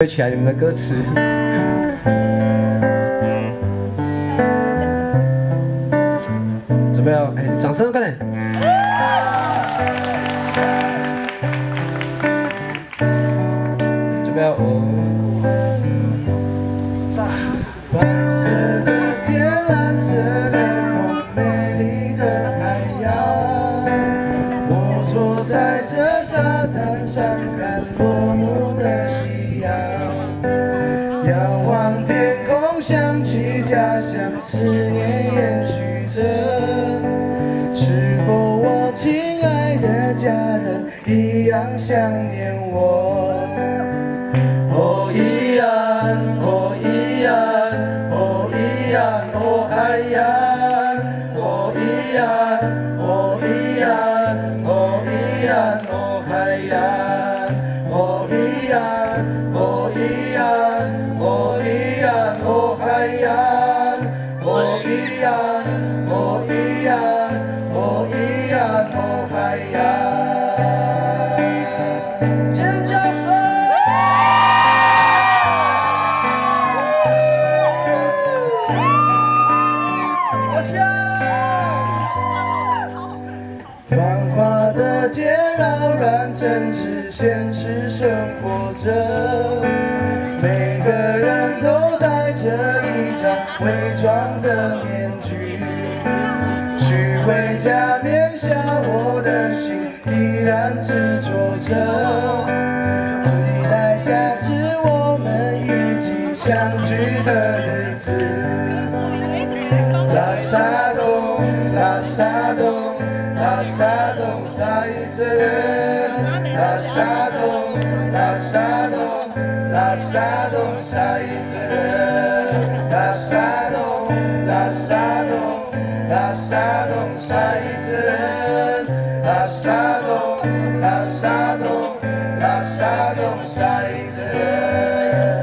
背起来你们的歌词。准备哦，掌声快点！准备哦。白色的天，蓝色的空，美丽的海洋。我坐在这沙滩上，看落幕的夕阳。仰望天空，想起家乡，思念延续着。是否我亲爱的家人一样想念我？哦，一样，哦，一样，哦，一样，哦，海洋，哦，一样，哦，一样，哦，一样，哦，海洋，哦，一样，哦，一样，哦，一样，哦，海洋，哦，一样，哦，一样，哦，一样，哦，海洋。尖叫声！繁华的街扰乱城市，现实生活着，每个人都戴着一张伪装的面具，虚伪假面下我的心依然执着着，期待下次我们一起相聚的日子。拉萨东，拉萨东，拉萨东赛着人，拉萨东，拉萨东，拉萨东赛着人，拉萨东，拉萨东，拉萨东赛着人，拉萨东，拉萨东，拉萨东赛着人，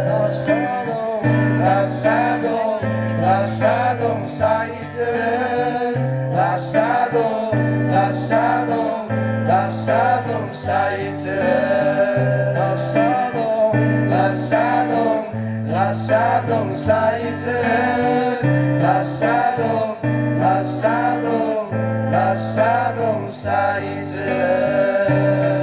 拉萨东，拉萨东。拉萨东赛着人，拉萨东，拉萨东，拉萨东赛着人，拉萨东，拉萨东，拉萨东赛着人，拉萨东，拉萨东，拉萨东赛着人。